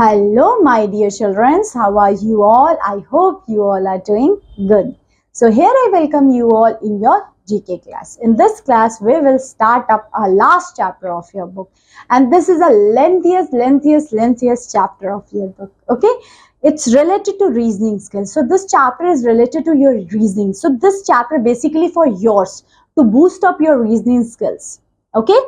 Hello, my dear children. How are you all? I hope you all are doing good. So here I welcome you all in your GK class. In this class, we will start up our last chapter of your book. And this is a lengthiest chapter of your book. Okay? It's related to reasoning skills. So this chapter is related to your reasoning. So this chapter basically for yours to boost up your reasoning skills. Okay?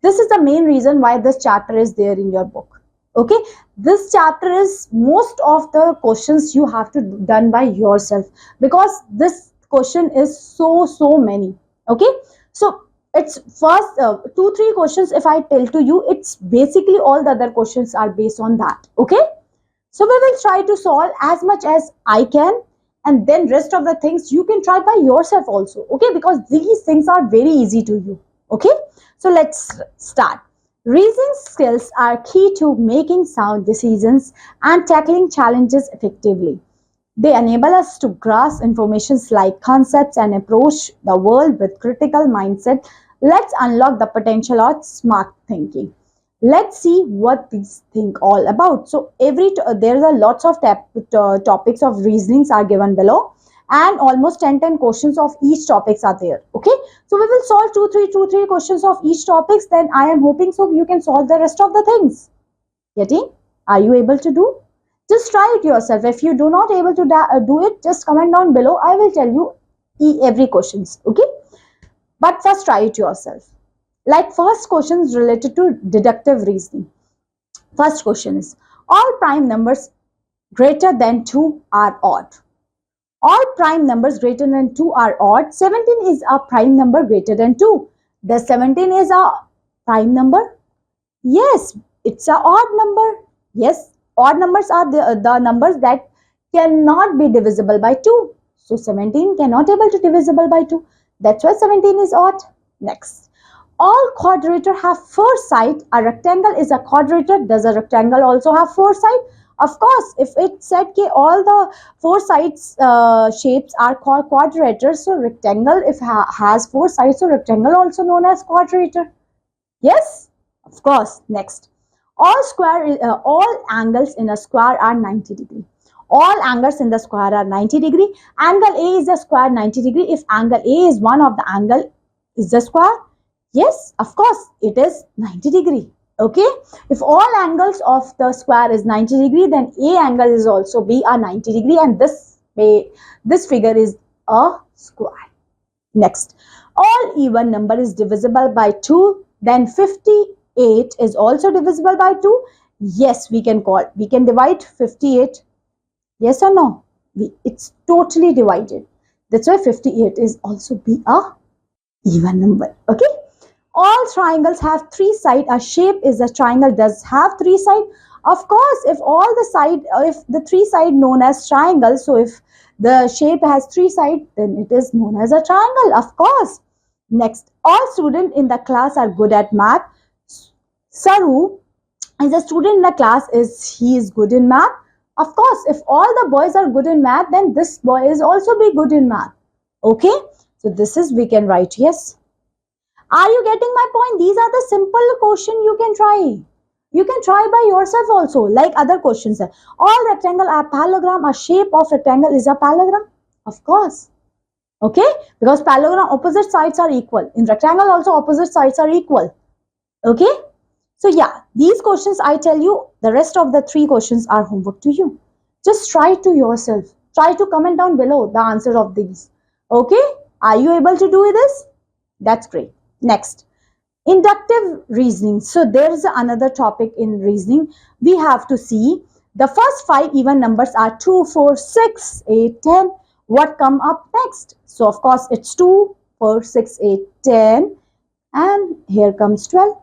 This is the main reason why this chapter is there in your book. Okay, this chapter is most of the questions you have to done by yourself because this question is so many. Okay, so it's first 2-3 questions. If I tell to you, it's basically all the other questions are based on that. Okay, so we will try to solve as much as I can, and then rest of the things you can try by yourself also. Okay, because these things are very easy to you. Okay, so let's start. Reasoning skills are key to making sound decisions and tackling challenges effectively. They enable us to grasp information like concepts and approach the world with critical mindset. Let's unlock the potential of smart thinking. Let's see what these think all about. So there's a lots of topics of reasonings are given below, and almost 10 questions of each topics are there. Okay, so we will solve two three questions of each topics. Then I am hoping so you can solve the rest of the things. Getting? Are you able to do? Just try it yourself. If you do not able to do it, just comment down below. I will tell you every questions. Okay, but first try it yourself. Like first question is related to deductive reasoning. First question is, all prime numbers greater than 2 are odd. All prime numbers greater than 2 are odd. 17 is a prime number greater than 2. Does 17 is a prime number? Yes, it's a odd number. Yes, odd numbers are the numbers that cannot be divisible by 2. So 17 cannot able to divisible by 2. That's why 17 is odd. Next. All quadrilateral have 4 sides. A rectangle is a quadrilateral. Does a rectangle also have 4 sides? Of course, if it said that all the 4 sides shapes are called quadrilateral, so rectangle if has 4 sides, so rectangle also known as quadrilateral. Yes, of course. Next, all angles in a square are 90 degree. All angles in the square are 90 degree. Angle A is a square 90 degree. If angle A is one of the angle is the square. Yes, of course, it is 90 degree. Okay, if all angles of the square is 90 degree, then A angle is also be a 90 degree, and this figure is a square. Next, all even number is divisible by 2, then 58 is also divisible by 2. Yes, we can divide 58. Yes or no? It's totally divided. That's why 58 is also be a even number. Okay. All triangles have 3 sides. A shape is a triangle does have 3 sides. Of course, if the 3 sides known as triangle, so if the shape has 3 sides, then it is known as a triangle. Of course. Next, all students in the class are good at math. Saru is a student in the class. He is good in math? Of course, if all the boys are good in math, then this boy is also be good in math. Okay, so this is we can write yes. Are you getting my point? These are the simple questions you can try. You can try by yourself also, like other questions. All rectangle are parallelogram. A shape of rectangle is a parallelogram. Of course. Okay, because parallelogram opposite sides are equal. In rectangle also opposite sides are equal. Okay. So yeah, these questions I tell you, the rest of the 3 questions are homework to you. Just try to yourself. Try to comment down below the answer of these. Okay, are you able to do this? That's great. Next, inductive reasoning. So there is another topic in reasoning. We have to see the first 5 even numbers are 2, 4, 6, 8, 10. What come up next? So of course it's 2, 4, 6, 8, 10, and here comes 12.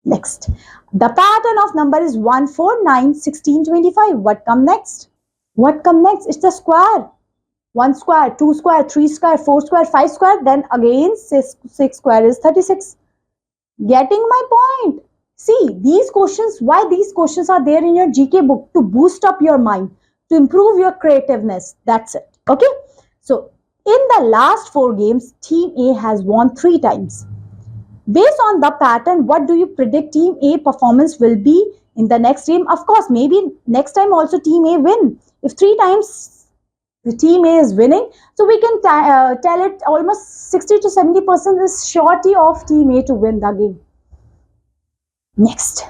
Next, the pattern of number is 1, 4, 9, 16, 25. What come next? What come next? It's the square. 1 square, 2 square, 3 square, 4 square, 5 square, then again 6 square is 36. Getting my point? See, these questions, why these questions are there in your GK book? To boost up your mind, to improve your creativeness. That's it. Okay. So, in the last 4 games, Team A has won 3 times. Based on the pattern, what do you predict Team A performance will be in the next game, of course, maybe next time also team A win. If 3 times the team A is winning, so we can tell it almost 60 to 70% is surety of team A to win the game. Next,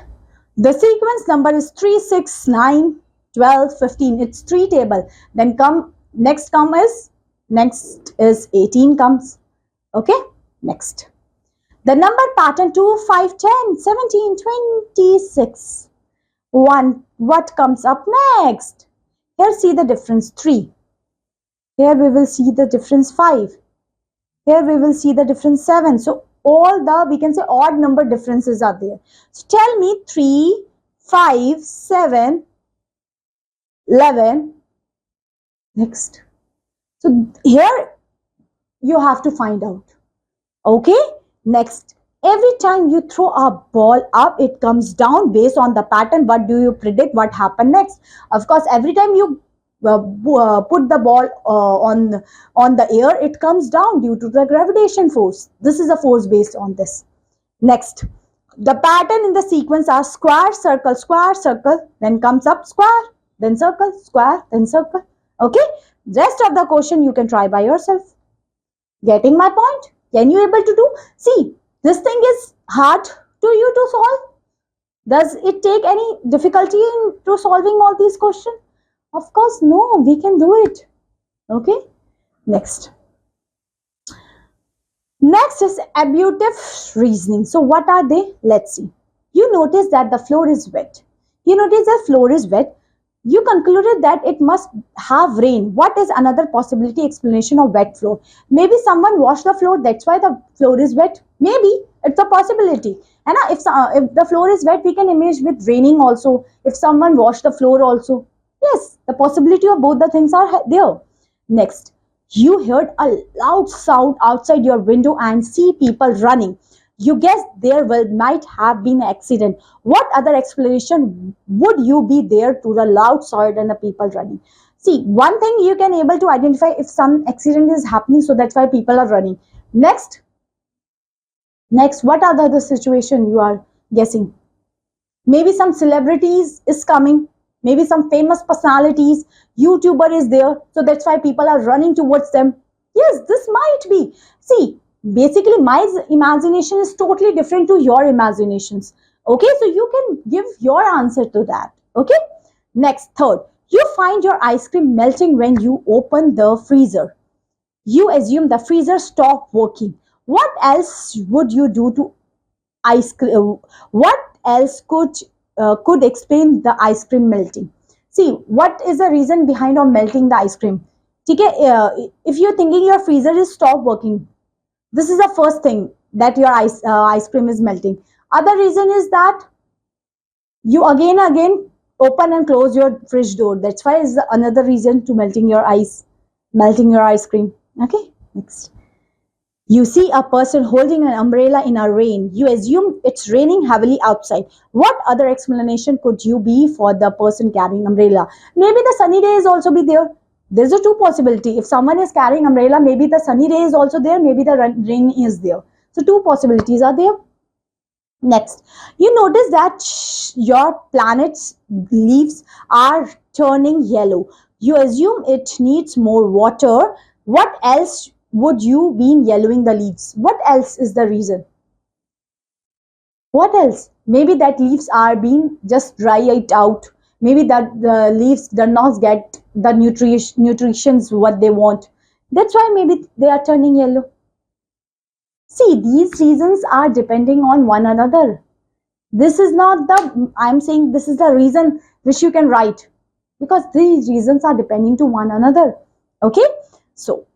the sequence number is 3, 6, 9, 12, 15. It's 3 table. Then next is 18 comes. Okay, next. The number pattern 2, 5, 10, 17, 26. 1. What comes up next? Here see the difference 3. Here we will see the difference 5. Here we will see the difference 7. So all the, we can say, odd number differences are there. So tell me 3, 5, 7, 11. Next. So here you have to find out. Okay. Next. Every time you throw a ball up, it comes down based on the pattern. What do you predict what happened next? Of course, every time you put the ball on the air, it comes down due to the gravitation force. This is a force based on this. Next, the pattern in the sequence are square, circle, then comes up square, then circle, square, then circle. Okay, rest of the question you can try by yourself. Getting my point? Can you able to do? See, this thing is hard to you to solve. Does it take any difficulty in to solving all these questions? Of course, no, we can do it. Okay, next. Next is abductive reasoning. So what are they? Let's see. You notice that the floor is wet. You notice the floor is wet. You concluded that it must have rain. What is another possibility explanation of wet floor? Maybe someone washed the floor, that's why the floor is wet. Maybe it's a possibility. And if the floor is wet, we can imagine with raining also. If someone washed the floor also. Yes, the possibility of both the things are there. Next, you heard a loud sound outside your window and see people running. You guess there might have been an accident. What other explanation would you be there to the loud sound and the people running? See, one thing you can able to identify if some accident is happening, so that's why people are running. Next, what are the other situation you are guessing? Maybe some celebrities is coming. Maybe some famous personalities, YouTuber is there. So that's why people are running towards them. Yes, this might be. See, basically my imagination is totally different to your imaginations. Okay, so you can give your answer to that. Okay, next, third, you find your ice cream melting when you open the freezer. You assume the freezer stopped working. What else would you do to ice cream? What else could explain the ice cream melting? See, what is the reason behind of melting the ice cream? Okay, if you're thinking your freezer is stop working, this is the first thing that your ice cream is melting. Other reason is that you again open and close your fridge door. That's why is another reason to melting your ice cream. Okay, next. You see a person holding an umbrella in a rain. You assume it's raining heavily outside. What other explanation could you be for the person carrying umbrella? Maybe the sunny day is also be there. There's a two possibility. If someone is carrying umbrella, maybe the sunny day is also there. Maybe the rain is there. So two possibilities are there. Next, you notice that your planet's leaves are turning yellow. You assume it needs more water. What else would you be yellowing the leaves? What else is the reason? What else? Maybe that leaves are being just dried out. Maybe that the leaves do not get the nutritions what they want. That's why maybe they are turning yellow. See, these reasons are depending on one another. This is not the, I'm saying this is the reason which you can write, because these reasons are depending to one another. Okay, so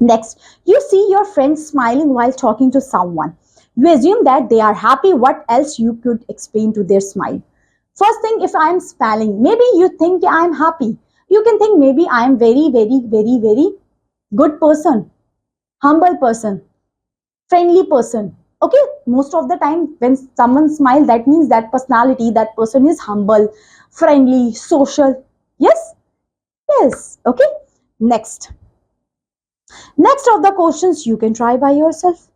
next, you see your friend smiling while talking to someone. You assume that they are happy. What else you could explain to their smile? First thing, if I'm smiling, maybe you think I'm happy. You can think maybe I'm very good person, humble person, friendly person. Okay, most of the time when someone smiles, that means that personality, that person is humble, friendly, social. Yes, yes. Okay, next of the questions you can try by yourself.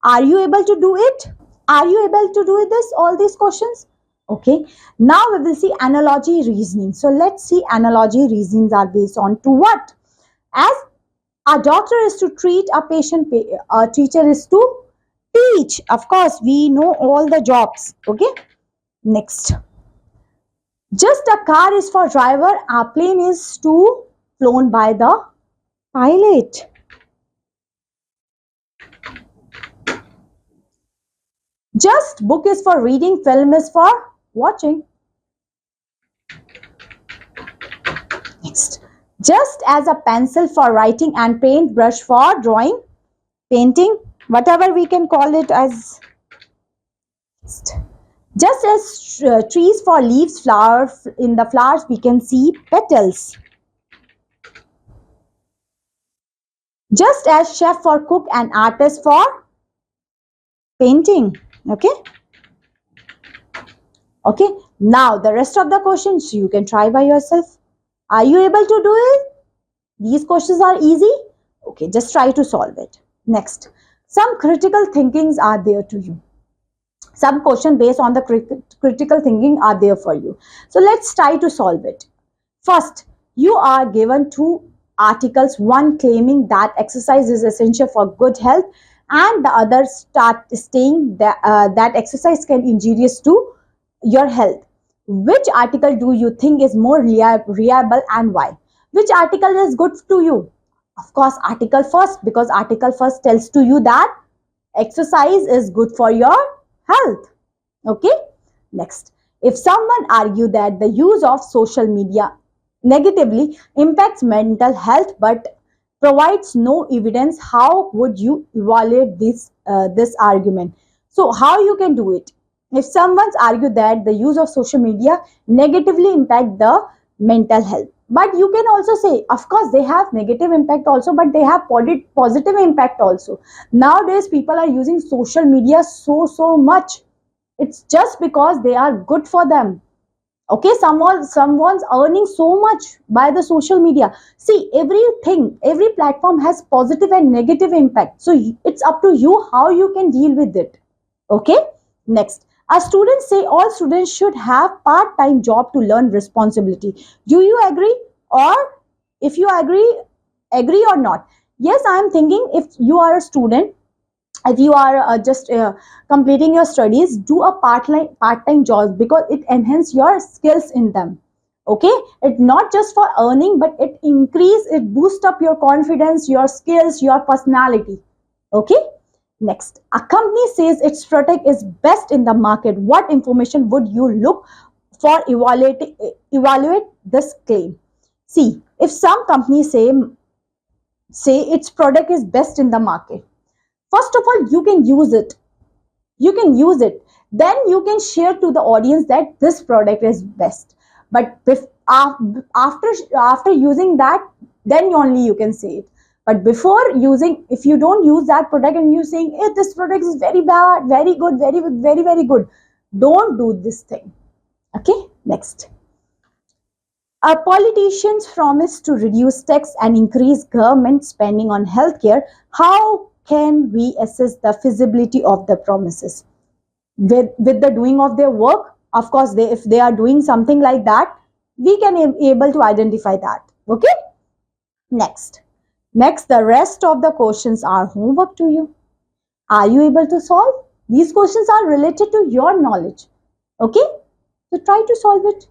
Are you able to do it? Are you able to do this all these questions? Okay, now we will see analogy reasoning. So let's see, analogy reasonings are based on to what? As a doctor is to treat a patient, a teacher is to teach. Of course, we know all the jobs. Okay, next. Just a car is for driver, a plane is to flown by the pilot. Just book is for reading, film is for watching. Next. Just as a pencil for writing and paintbrush for drawing, painting, whatever we can call it as. Just as trees for leaves, flower in the flowers we can see petals. Just as chef for cook and artist for painting. Okay. Okay. Now the rest of the questions you can try by yourself. Are you able to do it? These questions are easy. Okay, just try to solve it. Next, some critical thinkings are there to you. Some question based on the critical thinking are there for you. So let's try to solve it. First, you are given two articles, one claiming that exercise is essential for good health and the other start saying that exercise can injurious to your health. Which article do you think is more reliable and why? Which article is good to you? Of course, article first, because article first tells to you that exercise is good for your health. Okay. Next, if someone argue that the use of social media negatively impacts mental health but provides no evidence, how would you evaluate this argument? So how you can do it? If someone's argue that the use of social media negatively impact the mental health, but you can also say, of course they have negative impact also, but they have positive impact also. Nowadays people are using social media so much. It's just because they are good for them. Okay, someone's earning so much by the social media. See, everything, every platform has positive and negative impact, so it's up to you how you can deal with it. Okay. Next, a student say all students should have part-time job to learn responsibility. Do you agree? Or if you agree or not? Yes, I am thinking, if you are a student, if you are just completing your studies, do a part-time job, because it enhance your skills in them. Okay, it not just for earning, but it boost up your confidence, your skills, your personality. Okay. Next, a company says its product is best in the market. What information would you look for evaluate this claim? See, if some companies say its product is best in the market, first of all, you can use it. You can use it. Then you can share to the audience that this product is best. But after using that, then only you can say it. But before using, if you don't use that product and you saying, hey, this product is very bad, very good, very good, don't do this thing. Okay. Next, our politicians promise to reduce tax and increase government spending on healthcare. How can we assess the feasibility of the promises? With the doing of their work, of course, if they are doing something like that, we can able to identify that. Okay. Next, the rest of the questions are homework to you. Are you able to solve? These questions are related to your knowledge. Okay, so try to solve it.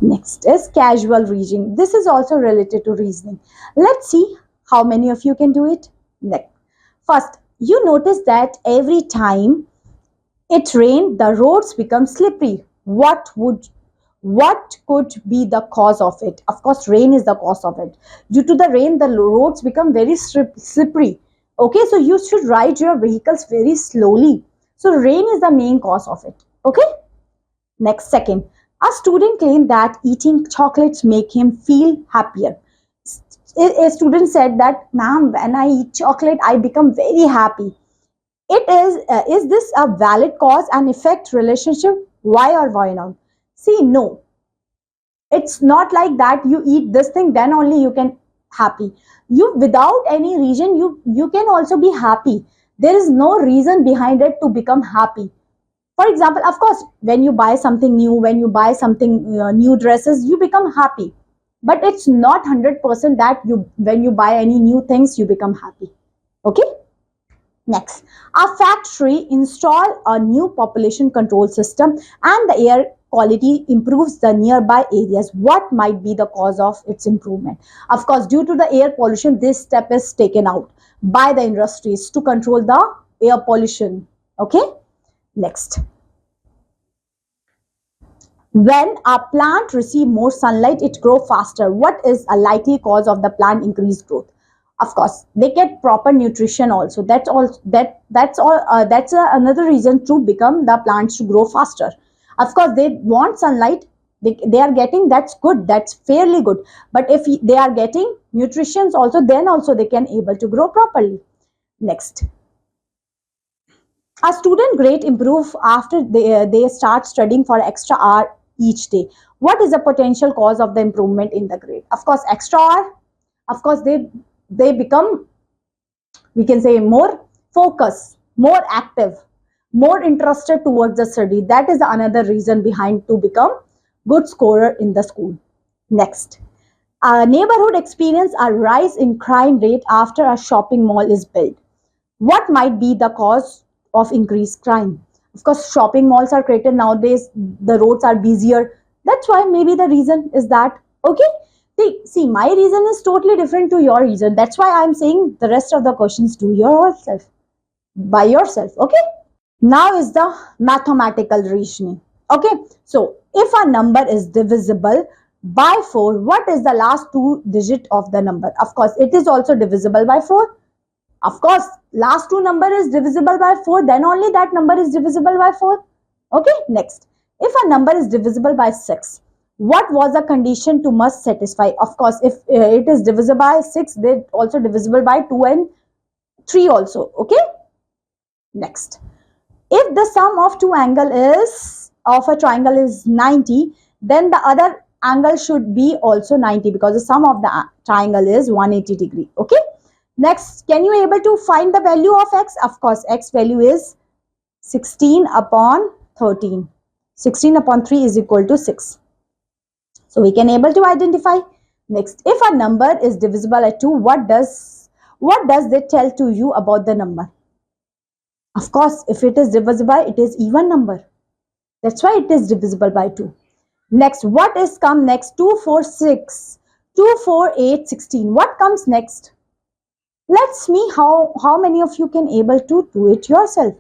Next is casual reasoning. This is also related to reasoning. Let's see how many of you can do it. Next, first, you notice that every time it rained, the roads become slippery. What could be the cause of it? Of course, rain is the cause of it. Due to the rain, the roads become very slippery. Okay, so you should ride your vehicles very slowly. So rain is the main cause of it. Okay. Next, second, a student claimed that eating chocolates make him feel happier. A student said that, ma'am, when I eat chocolate, I become very happy. Is this a valid cause and effect relationship? Why or why not? See, no, it's not like that. You eat this thing, then only you can happy. You, without any reason, you can also be happy. There is no reason behind it to become happy. For example, of course, when you buy something new, when you buy something new dresses, you become happy, but it's not 100% that you, when you buy any new things, you become happy. Okay. Next, a factory install a new population control system and the air quality improves the nearby areas. What might be the cause of its improvement? Of course, due to the air pollution, this step is taken out by the industries to control the air pollution. Okay. Next, when a plant receive more sunlight, it grow faster. What is a likely cause of the plant increased growth? Of course, they get proper nutrition also. That's another reason to become the plants to grow faster. Of course, they want sunlight. They are getting, that's good. That's fairly good. But if they are getting nutrition also, then also they can able to grow properly. Next, a student grade improve after they start studying for extra hour each day. What is the potential cause of the improvement in the grade? Of course, extra hour. Of course, they become, we can say, more focused, more active, more interested towards the study. That is another reason behind to become good scorer in the school. Next, a neighborhood experience a rise in crime rate after a shopping mall is built. What might be the cause of increased crime? Of course, shopping malls are created nowadays, the roads are busier. That's why maybe the reason is that. Okay. See, my reason is totally different to your reason. That's why I'm saying the rest of the questions do yourself, by yourself. Okay. Now is the mathematical reasoning. Okay. So if a number is divisible by 4, what is the last two digit of the number? Of course, it is also divisible by 4. Of course, last two number is divisible by 4, then only that number is divisible by 4. Okay. Next, if a number is divisible by 6, what was the condition to must satisfy? Of course, if it is divisible by 6, they also divisible by 2 and 3 also. Okay. Next, if the sum of two angle is of a triangle is 90, then the other angle should be also 90 because the sum of the triangle is 180 degree. Okay. Next, can you able to find the value of x? Of course, x value is 16 upon 13. 16 upon 3 is equal to 6. So we can able to identify. Next, if a number is divisible by 2, what does it tell to you about the number? Of course, if it is divisible, it is even number. That's why it is divisible by 2. Next, what is come next? 2, 4, 6. 2, 4, 8, 16. What comes next? Let's see how many of you can able to do it yourself.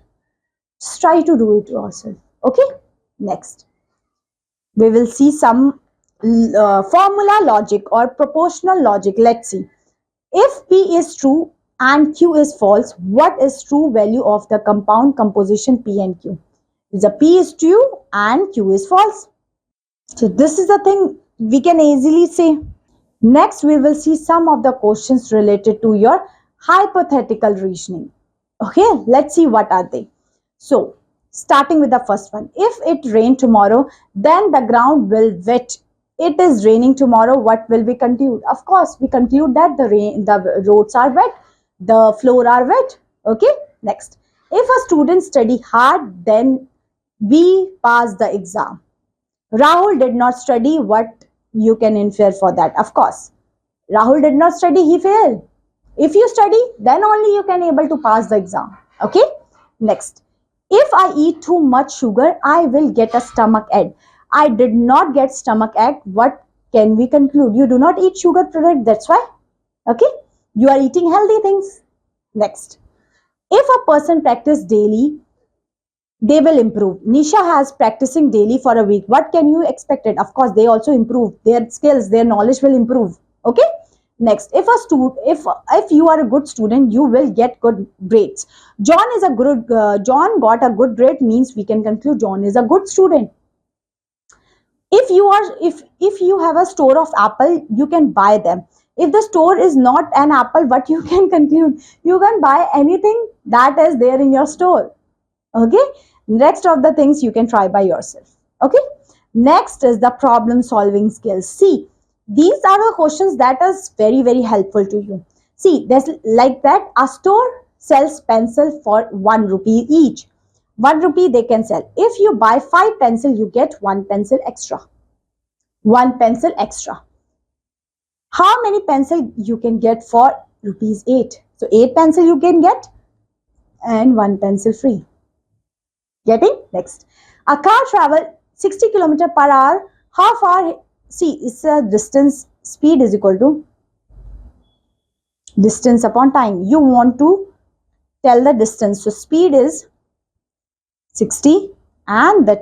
Just try to do it yourself. Okay. Next, we will see some formula logic or proportional logic. Let's see. If P is true and Q is false, what is true value of the compound composition P and Q? The P is true and Q is false. So this is the thing we can easily say. Next, we will see some of the questions related to your hypothetical reasoning. Okay, let's see what are they. So, starting with the first one. If it rain tomorrow, then the ground will wet. It is raining tomorrow, what will we conclude? Of course, we conclude that the roads are wet, the floor are wet. Okay, next. If a student study hard, then we pass the exam. Rahul did not study, what you can infer for that? Of course, Rahul did not study, he failed. If you study, then only you can able to pass the exam. Okay. Next, if I eat too much sugar, I will get a stomach ache. I did not get stomach ache. What can we conclude? You do not eat sugar product. That's why. Okay. You are eating healthy things. Next, if a person practice daily, they will improve. Nisha has practicing daily for a week. What can you expect it? Of course, they also improve. Their skills, their knowledge will improve. Okay. Next, if you are a good student, you will get good grades. John got a good grade means we can conclude John is a good student. If you have a store of apple, you can buy them. If the store is not an apple, what you can conclude? You can buy anything that is there in your store. Okay. Rest of the things you can try by yourself. Okay. Next is the problem solving skills. See, these are the questions that is very, very helpful to you. See, there's like that, a store sells pencil for 1 rupee each. 1 rupee they can sell. If you buy 5 pencil, you get 1 pencil extra. 1 pencil extra. How many pencil you can get for rupees 8? So 8 pencil you can get and 1 pencil free. Getting? Next. A car travel 60 kilometer per hour. How far? See, it's a distance. Speed is equal to distance upon time. You want to tell the distance. So speed is 60 and the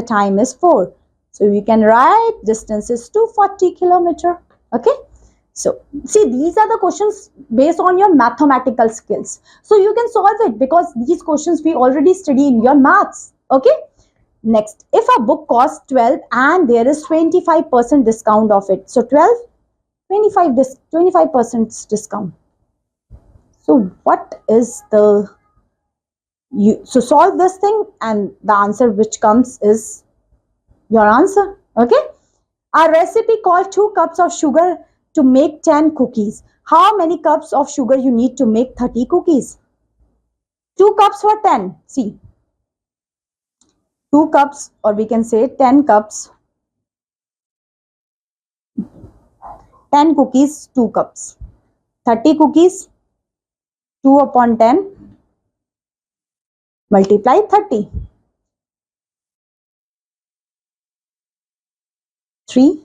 time is 4. So we can write distance is 240 kilometer. Okay. So see, these are the questions based on your mathematical skills. So you can solve it because these questions we already study in your maths. Okay. Next, if a book costs 12 and there is 25% discount of it. So 12, 25% discount. So what is the, so solve this thing and the answer which comes is your answer. Okay. A recipe called 2 cups of sugar to make 10 cookies. How many cups of sugar you need to make 30 cookies? 2 cups for 10. See, 2 cups, or we can say 10 cups. 10 cookies, 2 cups. 30 cookies, 2 upon 10, multiply 30. 3,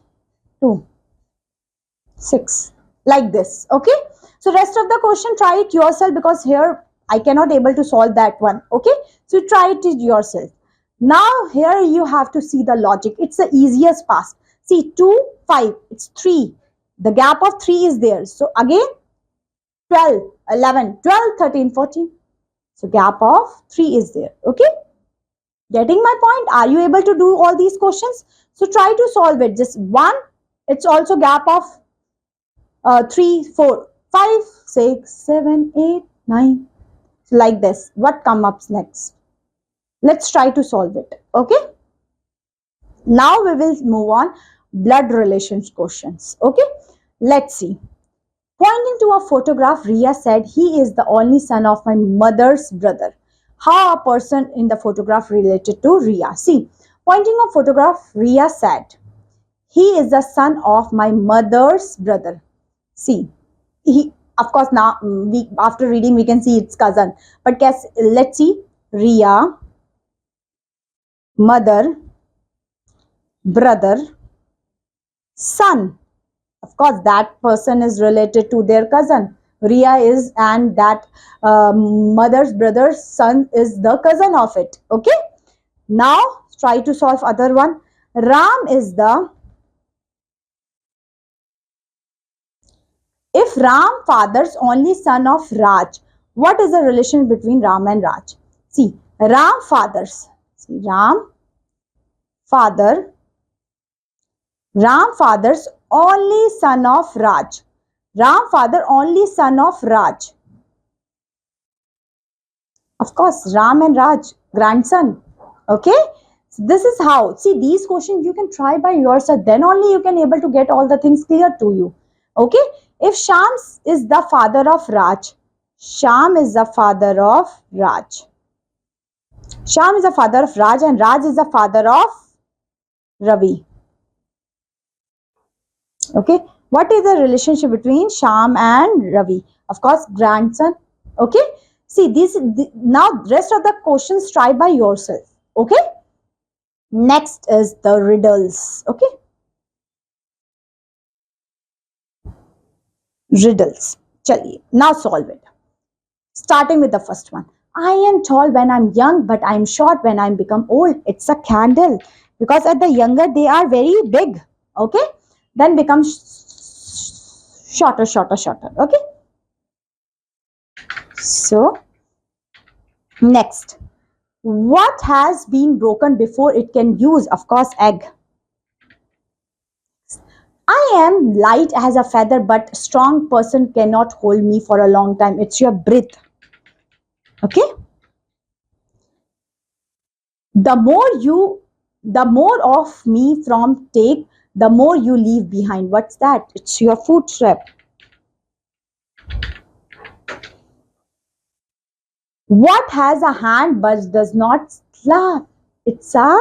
2, 6. Like this. Okay. So rest of the question, try it yourself because here I cannot able to solve that one. Okay. So try it yourself. Now here you have to see the logic. It's the easiest part. See, 2, 5. It's 3. The gap of 3 is there. So again, 12, 11, 12, 13, 14. So gap of 3 is there. Okay. Getting my point? Are you able to do all these questions? So try to solve it. Just 1. It's also gap of 3, 4, 5, 6, 7, 8, 9. So like this. What comes up next? Let's try to solve it. Okay. Now we will move on. Blood relations questions. Okay. Let's see. Pointing to a photograph, Ria said, he is the only son of my mother's brother. How a person in the photograph related to Ria? See, pointing a photograph, Ria said, he is the son of my mother's brother. See, he, of course, now after reading we can see it's cousin. But guess, let's see, Ria, mother, brother, son. Of course, that person is related to their cousin. Ria is, and that mother's brother's son is the cousin of it. Okay. Now try to solve other one. Ram is the, if Ram father's only son of Raj, what is the relation between Ram and Raj? See, Ram father's, see, Ram father's only son of Raj. Ram father only son of Raj. Of course, Ram and Raj, grandson. Okay. So this is how. See, these questions you can try by yourself. Then only you can able to get all the things clear to you. Okay. If Shams is the father of Raj, Sham is the father of Raj. Sham is the father of Raj and Raj is the father of Ravi. Okay. What is the relationship between Sham and Ravi? Of course, grandson. Okay. See, now rest of the questions try by yourself. Okay. Next is the riddles. Okay. Riddles. Chaliye. Now solve it. Starting with the first one. I am tall when I'm young, but I'm short when I become old. It's a candle. Because at the younger, they are very big. Okay. Then becomes shorter, shorter, shorter. Okay. So, next. What has been broken before it can use? Of course, egg. I am light as a feather, but strong person cannot hold me for a long time. It's your breath. Okay. The more of me from take, the more you leave behind. What's that? It's your footstep. What has a hand but does not slap? It's a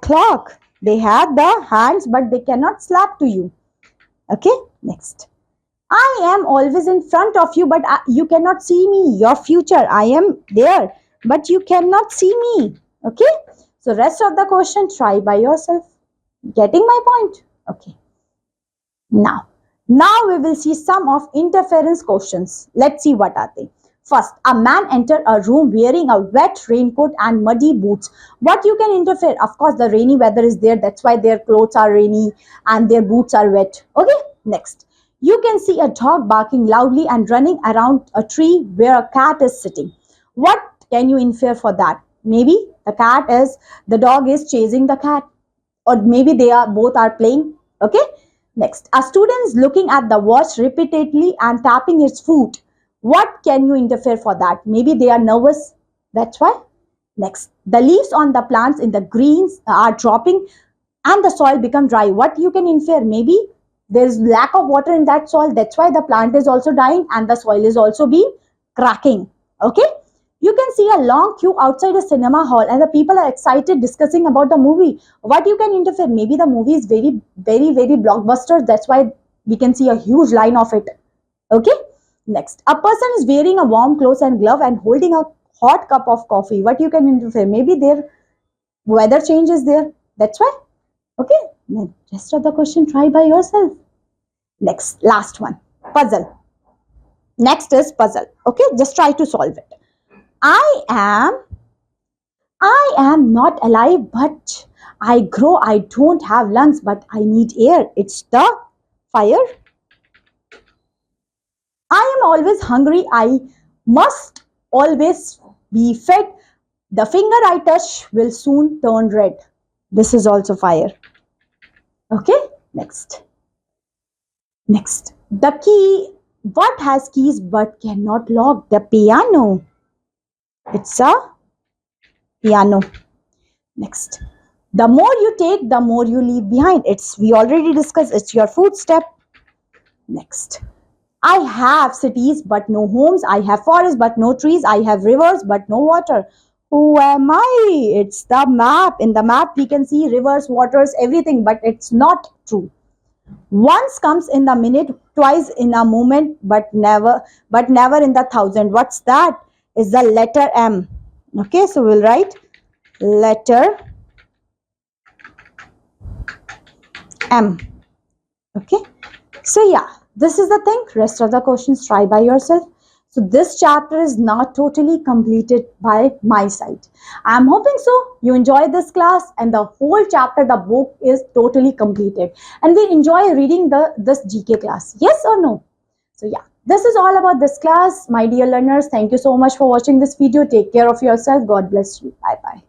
clock. They have the hands but they cannot slap to you. Okay, next. I am always in front of you, but you cannot see me. Your future, I am there, but you cannot see me. Okay, so rest of the question, try by yourself. Getting my point? Okay. Now we will see some of interference questions. Let's see what are they. First, a man entered a room wearing a wet raincoat and muddy boots. What you can interfere? Of course, the rainy weather is there. That's why their clothes are rainy and their boots are wet. Okay, next. You can see a dog barking loudly and running around a tree where a cat is sitting. What can you infer for that? Maybe the dog is chasing the cat, or maybe they are both are playing. Okay, next, a student is looking at the watch repeatedly and tapping its foot. What can you interfere for that? Maybe they are nervous, that's why. Next, the leaves on the plants in the greens are dropping and the soil become dry. What you can infer? Maybe there is lack of water in that soil, that's why the plant is also dying and the soil is also being cracking. Okay, you can see a long queue outside a cinema hall and the people are excited discussing about the movie. What you can interfere? Maybe the movie is very blockbuster, that's why we can see a huge line of it. Okay, next, a person is wearing a warm clothes and glove and holding a hot cup of coffee. What you can interfere? Maybe their weather change is there, that's why. Okay, then rest of the question try by yourself. Next, last one, puzzle. Next is puzzle. Okay, just try to solve it. I am I am not alive, but I grow. I don't have lungs, but I need air. It's the fire. I am always hungry. I must always be fed. The finger I touch will soon turn red. This is also fire. Okay, next. Next. The key. What has keys but cannot lock? The piano. It's a piano. Next. The more you take, the more you leave behind. We already discussed, it's your footstep. Next. I have cities but no homes. I have forests but no trees. I have rivers but no water. Who am I? It's the map. In the map, we can see rivers, waters, everything, but it's not true. Once comes in the minute, twice in a moment, but never in the thousand. What's that? Is the letter M. Okay, so we'll write letter M. Okay, so yeah, this is the thing. Rest of the questions try by yourself. So this chapter is not totally completed by my side. I'm hoping so you enjoy this class and the whole chapter, the book is totally completed and we enjoy reading this GK class. Yes or no? So yeah, this is all about this class. My dear learners, thank you so much for watching this video. Take care of yourself. God bless you. Bye bye.